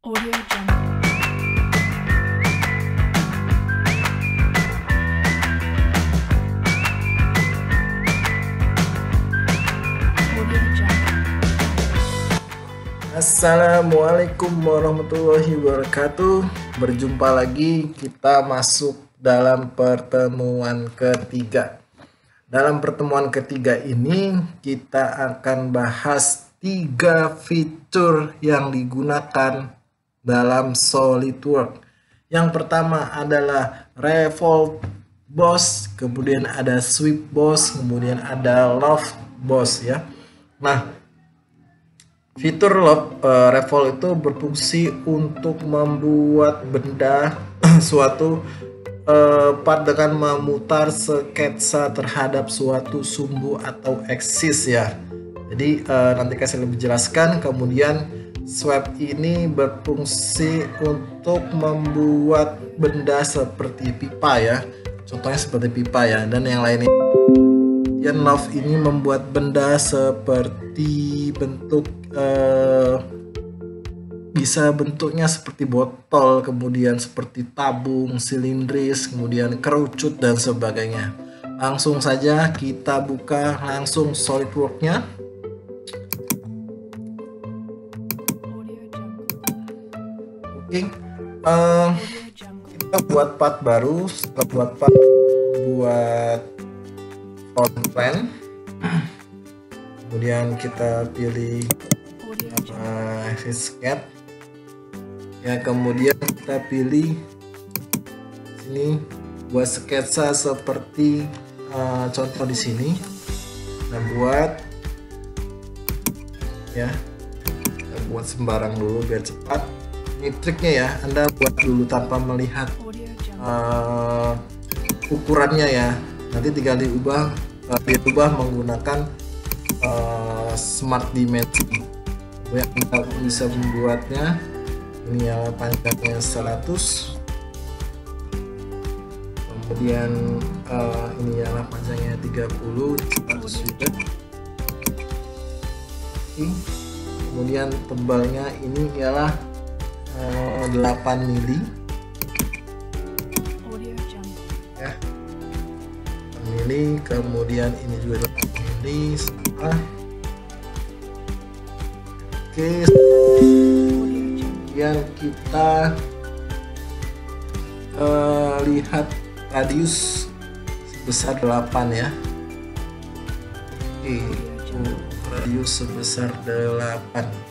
Audio Jungle. Audio Jungle. Assalamualaikum warahmatullahi wabarakatuh. Berjumpa lagi, kita masuk dalam pertemuan ketiga. Dalam pertemuan ketiga ini kita akan bahas 3 fitur yang digunakan dalam SolidWorks. Yang pertama adalah Revolve Boss, kemudian ada Sweep Boss, kemudian ada Loft Boss ya. Nah, fitur Revolve itu berfungsi untuk membuat benda suatu part dengan memutar sketsa terhadap suatu sumbu atau eksis ya. Jadi nanti saya lebih jelaskan. Kemudian Sweep ini berfungsi untuk membuat benda seperti pipa ya. Contohnya seperti pipa ya, dan yang lainnya. Kemudian Loft ini membuat benda seperti bentuk bisa bentuknya seperti botol, kemudian seperti tabung, silindris, kemudian kerucut dan sebagainya. Langsung saja kita buka langsung SolidWorks-nya. Oke, kita buat part baru. Setelah buat part, buat front plan, kemudian kita pilih sketch ya, kemudian kita pilih sini buat sketsa seperti contoh di sini. Kita buat ya, kita buat sembarang dulu biar cepat. Ini triknya ya, Anda buat dulu tanpa melihat ukurannya ya, nanti tinggal diubah menggunakan smart dimension. Yang kita bisa membuatnya ini ya, panjangnya 100, kemudian ini ya panjangnya 30, 100 juga. Kemudian tebalnya ini ialah 8 mili ya, 8 mili, kemudian ini juga 8 mili sama. Oke, kemudian kita lihat radius sebesar 8 ya. Oke, radius sebesar 8.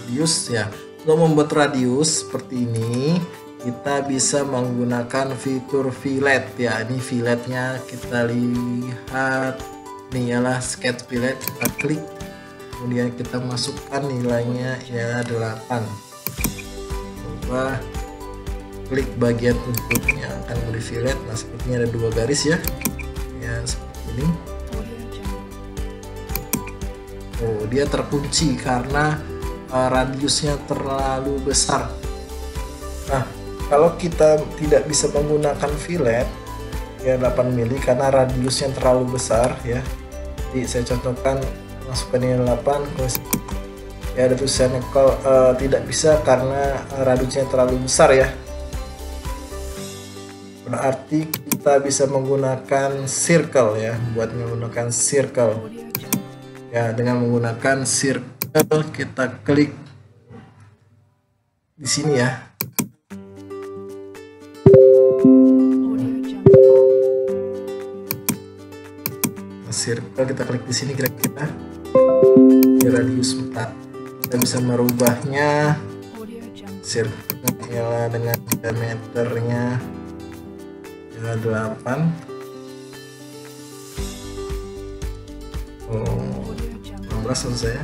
Radius ya. Untuk membuat radius seperti ini, kita bisa menggunakan fitur fillet ya. Ini filletnya kita lihat. Ini ialah sketch fillet, kita klik, kemudian kita masukkan nilainya ya 8. Coba klik bagian untuk yang akan di fillet. Nah, sepertinya ada 2 garis ya, ya seperti ini. Oh, dia terkunci karena radiusnya terlalu besar. Nah, kalau kita tidak bisa menggunakan fillet ya 8 mili karena radiusnya terlalu besar ya. Jadi saya contohkan, masukkan ini 8, ya ada tulisannya kalau tidak bisa karena radiusnya terlalu besar ya. Berarti kita bisa menggunakan circle ya, buat menggunakan circle ya. Dengan menggunakan circle kita klik di sini ya. Circle kita klik di sini, kira-kira di radius 4. Kita bisa merubahnya circle ya dengan diameternya ya 8. Oh, 16 maksud saya.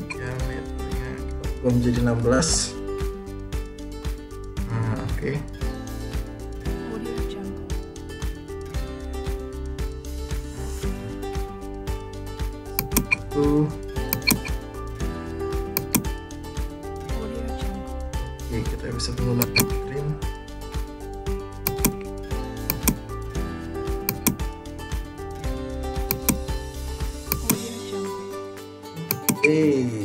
Diameternya kita menjadi 16. Nah, oke. Oke, kita bisa menggunakan trim. Oke,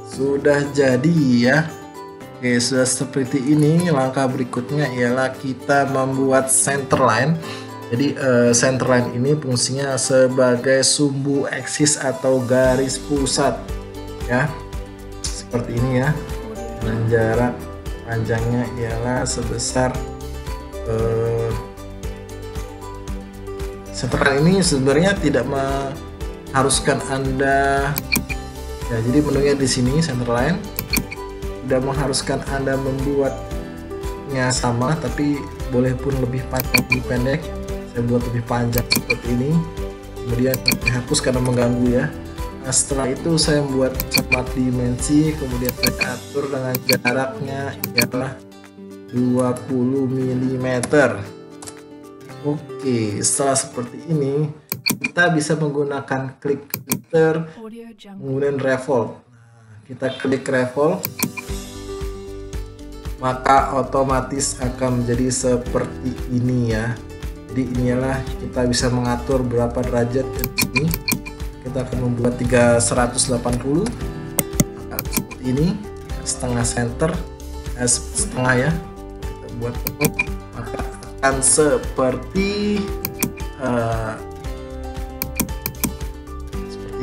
sudah jadi ya. Oke, sudah seperti ini. Langkah berikutnya ialah kita membuat centerline. Jadi centerline ini fungsinya sebagai sumbu eksis atau garis pusat ya, seperti ini ya. Dan jarak panjangnya ialah sebesar centerline ini sebenarnya tidak mengharuskan Anda ya, jadi menunya di sini centerline tidak mengharuskan Anda membuatnya sama, tapi boleh pun lebih panjang lebih pendek. Saya buat lebih panjang seperti ini, kemudian dihapus karena mengganggu ya. Nah, setelah itu saya membuat format dimensi, kemudian saya atur dengan jaraknya ialah 20 mm. Oke, setelah seperti ini kita bisa menggunakan klik filter kemudian revolve. Nah, kita klik revolve, maka otomatis akan menjadi seperti ini ya. Jadi inilah kita bisa mengatur berapa derajat di sini. Kita akan membuat 180 seperti ini, setengah center, setengah ya. Kita buat maka akan seperti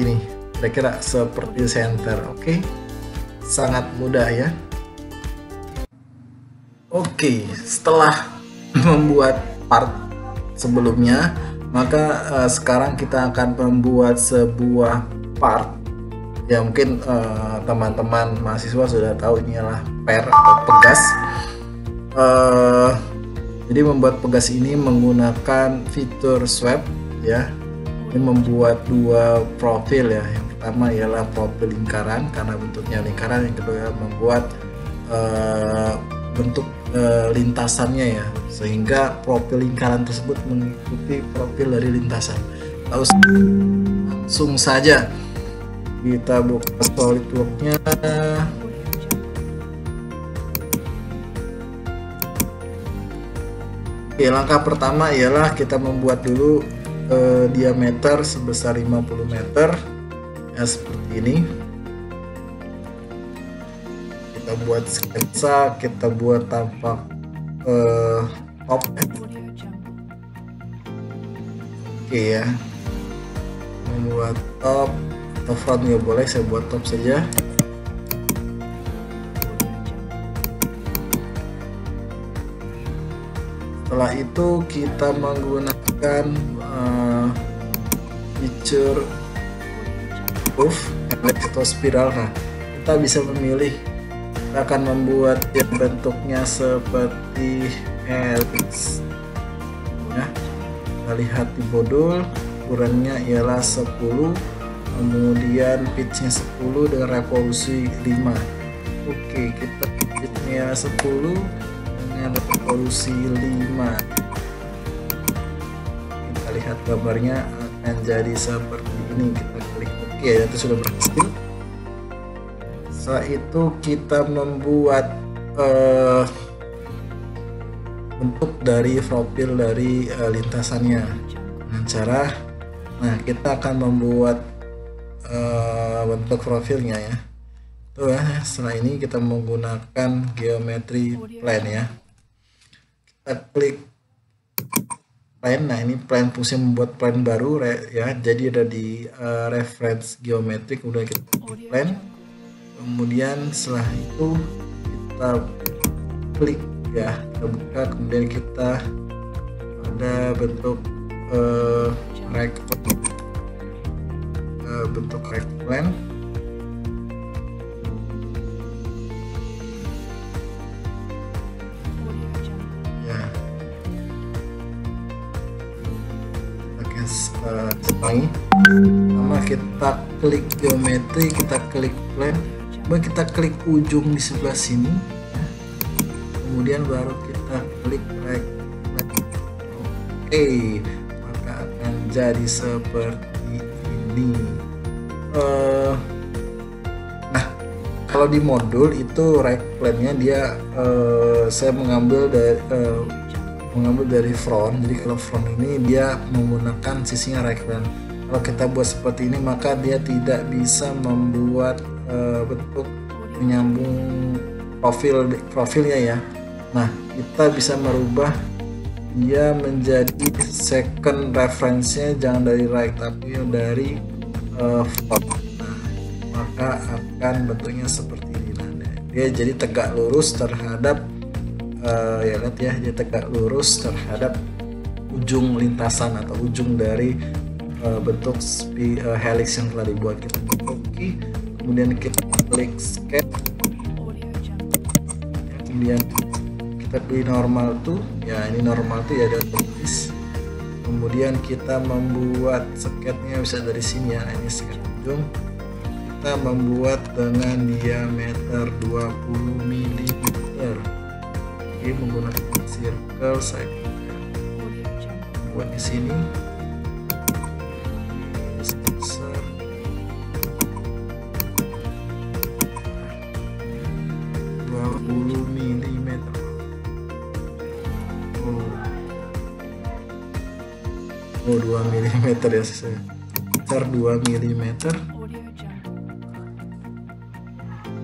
ini, kira-kira seperti center. Oke, sangat mudah ya. Oke, setelah membuat part sebelumnya, maka sekarang kita akan membuat sebuah part ya. Mungkin teman-teman mahasiswa sudah tahu ini adalah pair atau pegas. Jadi membuat pegas ini menggunakan fitur swipe ya. Ini membuat dua profil ya. Yang pertama ialah profil lingkaran karena bentuknya lingkaran, yang kedua membuat bentuk lintasannya ya, sehingga profil lingkaran tersebut mengikuti profil dari lintasan. Langsung saja kita buka SolidWorks-nya. Oke, langkah pertama ialah kita membuat dulu diameter sebesar 50 meter ya, seperti ini. Kita buat sketsa, kita buat tampak top. Oke ya, membuat top atau front ya boleh, saya buat top saja. Setelah itu kita menggunakan feature curve atau spiral. Nah, kita bisa memilih. Kita akan membuat yang bentuknya seperti helix ya. Kita lihat di modul, ukurannya ialah 10, kemudian pitchnya 10 dengan revolusi 5. Oke, kita pitchnya 10 dengan revolusi 5. Kita lihat gambarnya akan jadi seperti ini. Kita klik OK ya, itu sudah berhasil. Setelah itu kita membuat bentuk dari profil dari lintasannya dengan cara, nah kita akan membuat bentuk profilnya ya. Tuh ya, setelah ini kita menggunakan geometry plane ya. Kita klik plane. Nah, ini plane fungsi membuat plane baru ya. Jadi ada di reference geometry, kemudian kita klik plane. Kemudian setelah itu kita klik ya, kita buka, kemudian kita ada bentuk rectangle ya. Oke, selangi sama kita klik geometri, kita klik plane, kemudian kita klik ujung di sebelah sini ya. Kemudian baru kita klik rectangle. Oke, maka akan jadi seperti ini. Nah, kalau di modul itu right plane-nya dia saya mengambil dari front. Jadi kalau front ini dia menggunakan sisinya right plane. Kalau kita buat seperti ini maka dia tidak bisa membuat bentuk menyambung profilnya ya. Nah, kita bisa merubah dia menjadi second reference-nya jangan dari right tapi dari front. Nah, maka akan bentuknya seperti ini. Nah, dia jadi tegak lurus terhadap ya lihat ya, dia tegak lurus terhadap ujung lintasan atau ujung dari bentuk helix yang telah dibuat. Kita oke, kemudian kita klik sketch, kemudian kita pilih normal tuh ya, ini normal tuh ya ada tulis. Kemudian kita membuat sketchnya bisa dari sini ya, ini sketch ujung. Kita membuat dengan diameter 20 mm. Oke, menggunakan circle saya buat di sini besar 20 mm. Oh 2 mm ya, saya besar 2 mm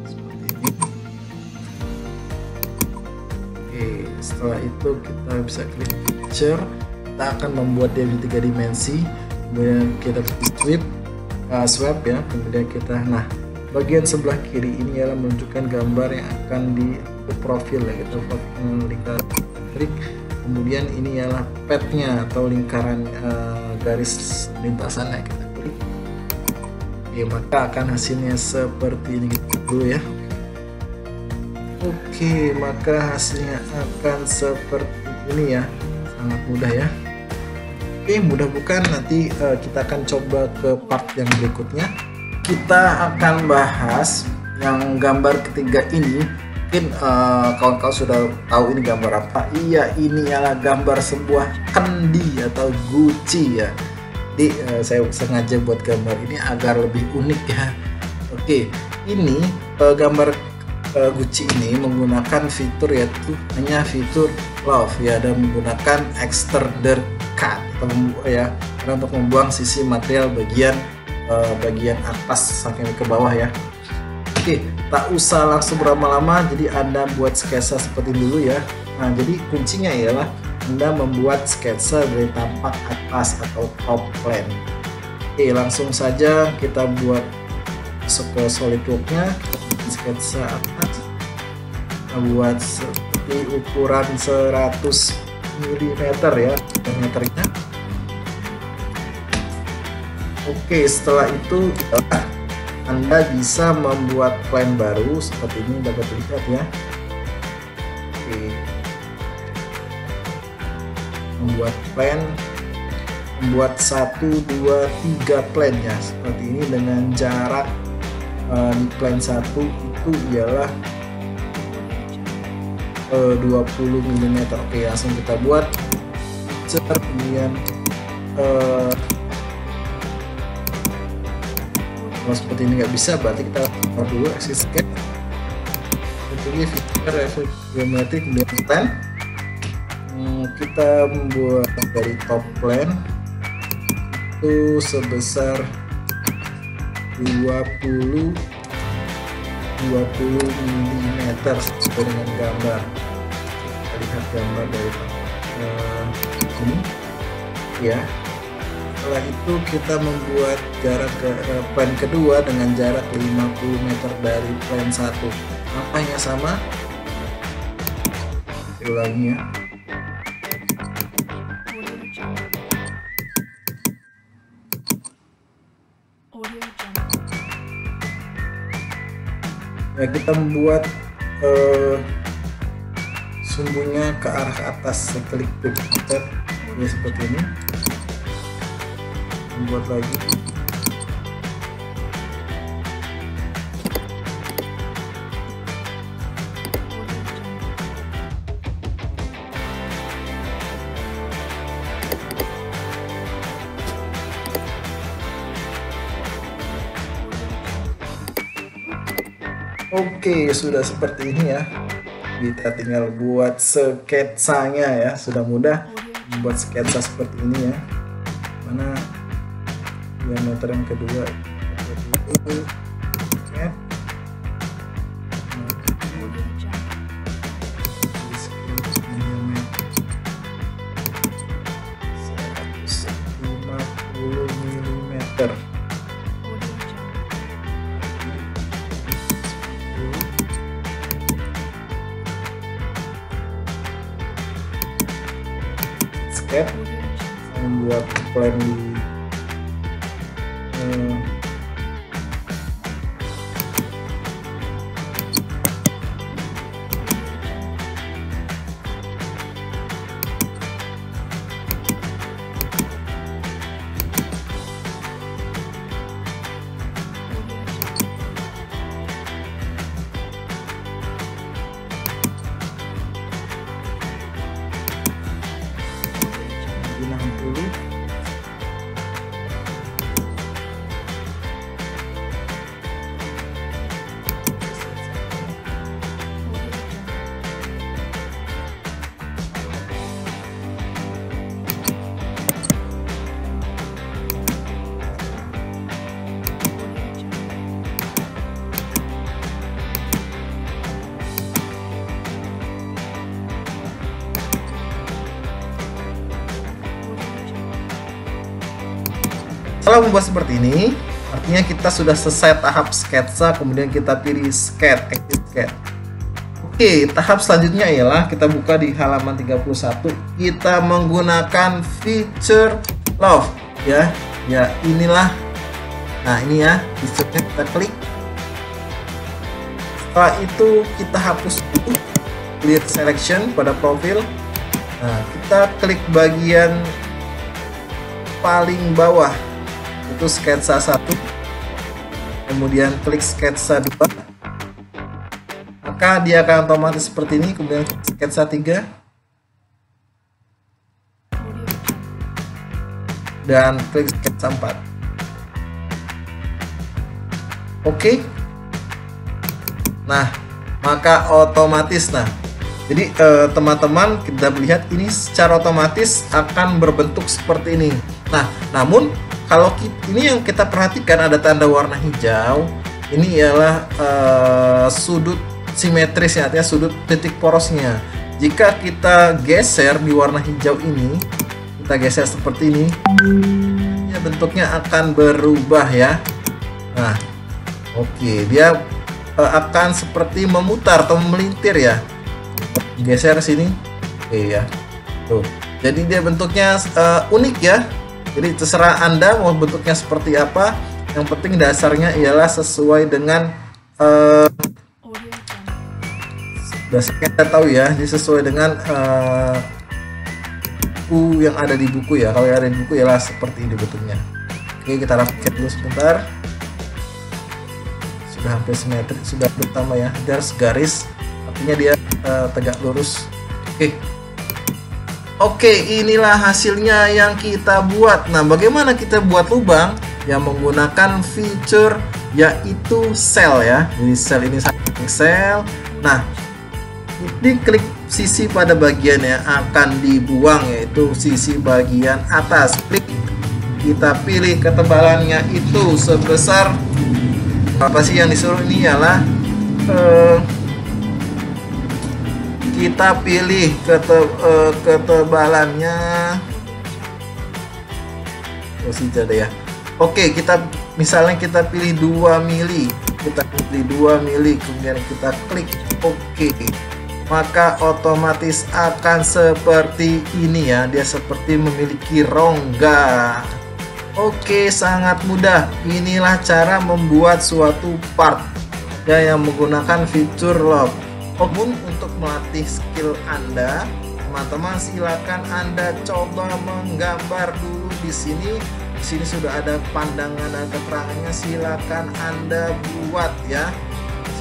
seperti ini. Oke, setelah itu kita bisa klik picture. Kita akan membuat dia di 3 dimensi, kemudian kita swipe ya, kemudian kita bagian sebelah kiri ini adalah menunjukkan gambar yang akan di profil ya, kita lingkaran klik, kemudian ini adalah petnya atau lingkaran garis lintasannya, kita klik. Oke, maka akan hasilnya seperti ini dulu ya. Oke, maka hasilnya akan seperti ini ya, sangat mudah ya. Oke, mudah bukan? Nanti kita akan coba ke part yang berikutnya. Kita akan bahas yang gambar ketiga ini. Mungkin kawan-kawan sudah tahu ini gambar apa. Iya, ini adalah gambar sebuah kendi atau guci ya. Jadi saya sengaja buat gambar ini agar lebih unik ya. Oke, ini gambar guci ini menggunakan fitur yaitu hanya fitur love ya, dan menggunakan extruder cut ya, karena untuk membuang sisi material bagian atas sampai ke bawah ya. Oke, tak usah langsung berlama-lama, jadi Anda buat sketsa seperti dulu ya. Nah, jadi kuncinya ialah Anda membuat sketsa dari tampak atas atau top plane. Oke, langsung saja kita buat masuk ke SolidWorks-nya, sketsa atas. Kita buat seperti ukuran 100 mm ya, diameternya. Oke, setelah itu Anda bisa membuat plane baru seperti ini, dapat dilihat ya. Oke, membuat plane, membuat 1, 2, 3 plane ya seperti ini dengan jarak di plane 1 itu ialah 20 mm. Oke, langsung kita buat. Kemudian kalau seperti ini nggak bisa, berarti kita buat dulu exit sketch, pilih fitur efek geometrik, kemudian plane. Kita membuat dari top plane itu sebesar 20 mm sesuai dengan gambar. Kita lihat gambar dari ini ya. Setelah itu kita membuat jarak ke plane kedua dengan jarak 50 meter dari plane 1. Apanya sama? Ulangi ya. Ya, kita membuat sumbunya ke arah atas, klik pencet ya seperti ini. Membuat lagi. Oke, sudah seperti ini ya. Kita tinggal buat sketsanya ya. Sudah mudah membuat sketsa seperti ini ya. Mana diameter yang kedua itu set. Audio Jungle. Diameter 150 mm. Audio Jungle. Sketch Audio Jungle. membuat plan di di 60. Setelah membuat seperti ini, artinya kita sudah selesai tahap sketsa, kemudian kita pilih sketch, exit sketch. Oke, tahap selanjutnya ialah kita buka di halaman 31, kita menggunakan feature loft ya. Ya, inilah. Nah, ini ya, feature-nya kita klik. Setelah itu kita hapus dulu, clear selection pada profil. Nah, kita klik bagian paling bawah itu sketsa 1, kemudian klik sketsa 2, maka dia akan otomatis seperti ini. Kemudian sketsa 3 dan klik sketsa 4. Oke. Nah, maka otomatis, nah jadi teman-teman, kita melihat ini secara otomatis akan berbentuk seperti ini. Nah, namun kalau ini yang kita perhatikan ada tanda warna hijau, ini ialah sudut simetris ya, artinya sudut titik porosnya. Jika kita geser di warna hijau ini, kita geser seperti ini, ya bentuknya akan berubah ya. Nah, oke, dia akan seperti memutar atau melintir ya. Geser sini, oke ya. Tuh, jadi dia bentuknya unik ya. Jadi terserah Anda mau bentuknya seperti apa. Yang penting dasarnya ialah sesuai dengan dasarnya kita tahu ya. Jadi sesuai dengan buku yang ada di buku ya. Kalau yang ada di buku ialah seperti ini bentuknya. Oke, kita rapikan dulu sebentar. Sudah hampir simetris, sudah pertama ya. Garis, artinya dia tegak lurus. Oke, inilah hasilnya yang kita buat. Nah, bagaimana kita buat lubang? Ya, menggunakan feature yaitu cell ya. Jadi cell ini cell. Nah, diklik sisi pada bagian yang akan dibuang, yaitu sisi bagian atas. Klik, kita pilih ketebalannya itu sebesar apa sih yang disuruh ini ialah kita pilih ketebalannya ya. Oke, kita misalnya kita pilih 2 mili, kita pilih 2 mili, kemudian kita klik oke, maka otomatis akan seperti ini ya. Dia seperti memiliki rongga. Oke, sangat mudah. Inilah cara membuat suatu part ya yang menggunakan feature loft. Untuk melatih skill Anda, teman-teman silakan Anda coba menggambar dulu di sini. Di sini sudah ada pandangan dan keterangannya. Silakan Anda buat ya.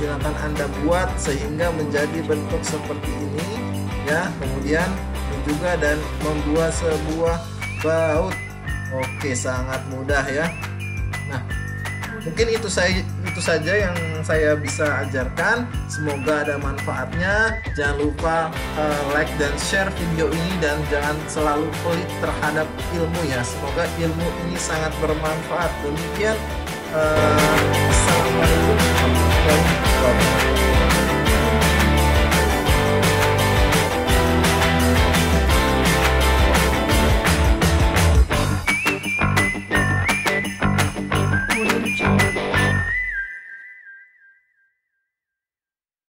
Silakan Anda buat sehingga menjadi bentuk seperti ini ya. Kemudian juga dan membuat sebuah baut. Oke, sangat mudah ya. Nah, Mungkin itu saja yang saya bisa ajarkan. Semoga ada manfaatnya. Jangan lupa like dan share video ini, dan jangan selalu pelit terhadap ilmu ya. Semoga ilmu ini sangat bermanfaat. Demikian